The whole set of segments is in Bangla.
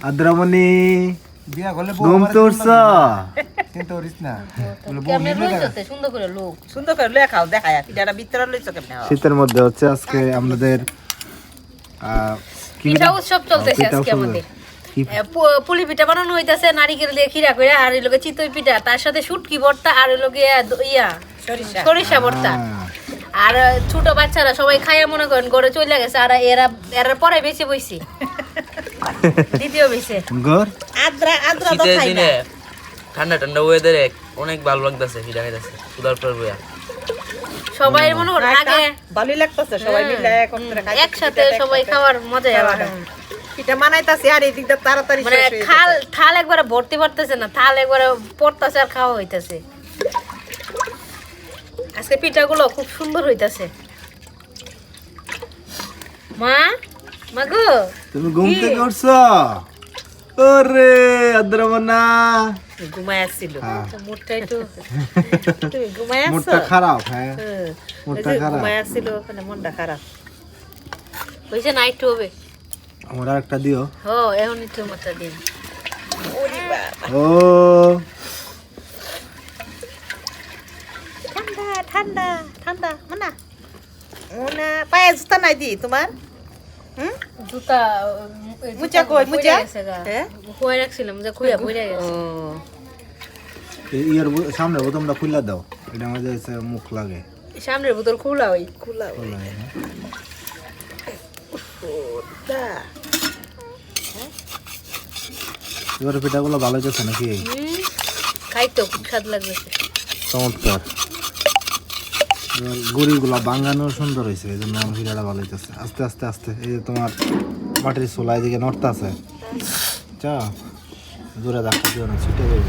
আদ্রামণি বিয়া করলে ঘুম তোরছ কিন্তু ওরিস না কেমনে লইছতে সুন্দর করে লোক সুন্দর করে লয়ে খাও দেখায় পিঠাটা ভিতরে লইছো কেমনে শীতের মধ্যে হচ্ছে আজকে আমাদের পিঠা উৎসব চলতেছে আজকে আমাদের পুলি পিঠা বানানো হইতাছে নারিকেল দিয়ে খিরা করে আর এই লগে চিতই পিঠা তার সাথে শুটকি ভর্তা আর ওই লগে ইয়া সরিষা ভর্তা আর ছোট বাচ্চারা সবাই খাইয়া মনে করেন ঘরে চলে গেছে আর এরা পরে বেঁচে বইছি দ্বিতীয় বেঁচে আদ্রা তো খাই না ঠান্ডা ঠান্ডা ওয়েদারে অনেক ভালো লাগতেছে পিঠা খাইতেছে সুদার পর বইয়া সবাই মনে করেন আগে ভালোই লাগতেছে সবাই মিলে একত্রে খাই একসাথে সবাই খাওয়ার মজাই আলাদা পিঠা বানাইতাছি আর এই দিকটা তাড়াতাড়ি মানে থাল একবারে ভর্তি ভরতেছে না থাল একবারে পড়তাছে আর খাওয়া হইতাছে আজকে পিঠাগুলো খুব সুন্দর হইতাছে মা গো তুমি ঘুম থেকে উঠছো ওরে আদ্রামনা ঘুমায় আসছিল মুডটা একটু তুমি ঘুমায় আসছো মুডটা খারাপ হ্যাঁ মুডটা খারাপ ঘুমায় আসছিল ওখানে মনটা খারাপ হইছে না একটু হবে আমরা একটা দিও এখন একটু মাত্রা দিন ওরে বাবা ও ঠান্ডা ঠান্ডা ঠান্ডা মানা ওনা পায়ে জুতা নাই দি তোমার জুতা মুচা কই মুচা হ্যাঁ কই রাখছিলাম যে কইয়া বইরা গেছে ইয়ার সামনে বোতামটা খুলে দাও এটা আমাদের মুখ লাগে সামনের বোতল খোলা ওই এবার পিঠাগুলো ভালো হয়েছে নাকি খাইতো খুব স্বাদ লাগতেছে চমৎকার গুড়িগুলো বাঙ্গানো সুন্দর হয়েছে এই জন্য আমার পিঠাটা ভালো হইতেছে আস্তে আস্তে আস্তে এই যে তোমার মাটির চোলা এদিকে নড়তে আছে চা জোরে ডাক্তার দিও না ছুটে যাইব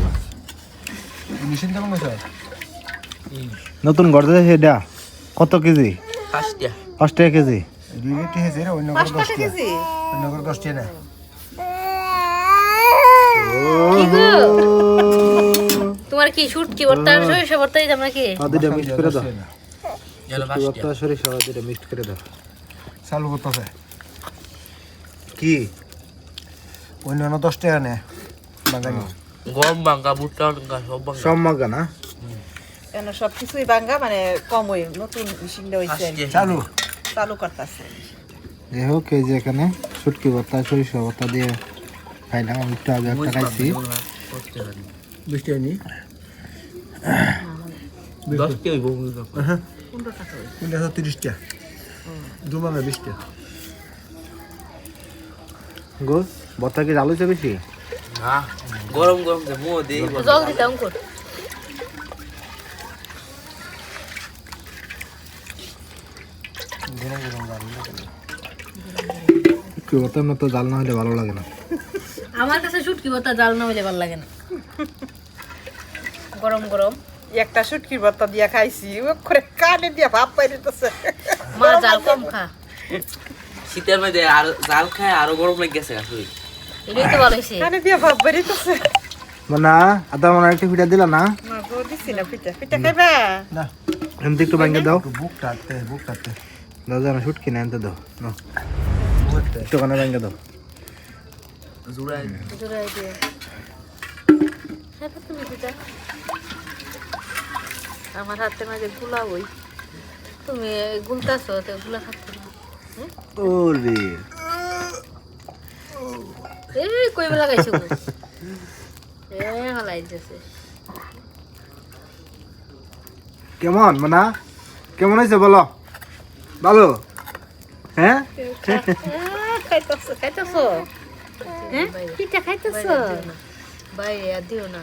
মেশিন কেমন হয়েছে নতুন ঘর দিয়ে সেটা কত কেজি 5 টাকা কেজি দুই কেজি হয়েছে রে অন্য করে 10 টাকা কেজি অন্য করে 10 টাকা না তোমার কি শুটকি ভর্তা সরিষা ভর্তা দিতাম নাকি দুইটা মিক্স করে দাও গেল ভর্তা সরিষা দুইটা মিক্স করে দাও চালু করতেছে কি অন্য 10 টাকা নে বাঙালি গম বাঙ্গা ভুট্টা বাঙ্গা সব বাঙ্গা সব মাগা না কেন সব কিছুই ভাঙা মানে কম হই নতুন মেশিনটা হইছে চালু করতেছে যাই হোক এই যে এখানে শুটকি ভর্তা সরিষা ভর্তা দিয়ে খাইলাম আমি একটু আগে একটা খাইছি 20 টাকা নি 10 টি হইব 15 টাকা হই 30 টাকা দুমামে 20 টাকা গোস ভর্তা কি আলু বেশি না গরম গরম যে মো দেই জল দিতাম কর কি ভর্তার মতো জাল না হলে ভালো লাগে না আমার কাছে শুটকি ভর্তা জাল না হইলে ভালো লাগে না গরম গরম একটা শুটকির ভর্তা দিয়া খাইছি ও করে কানে দিয়া ভাব পাইতেছে মা জাল কম খা শীতের মধ্যে আর জাল খায় আরো গরম লাগে গেছে আসলে এটাই তো ভালো হইছে কানে দিয়া ভাব পাইতেছে মানে আদা মনে একটা পিঠা দিলা না না গো দিছি না পিঠা খাইবা না এমনি একটু ভাঙে দাও বুক কাটতে দাও জানা শুটকি না এনতে দাও নাও একটু কানে ভাঙে দাও জুড়াই জোড়াই দিয়ে হ্যাঁ তুমি পিঠা আমার হাতে মাঝে গুলা হই তুমি গুলতাছো তো গুলা খাচ্ছ না ওরে এই কই বেলা গাইছো হালাই যাচ্ছে কেমন মানা কেমন হয়েছে বলো ভালো হ্যাঁ খাইতেছো হ্যাঁ পিঠা খাইতেছো বাইরে আর দিও না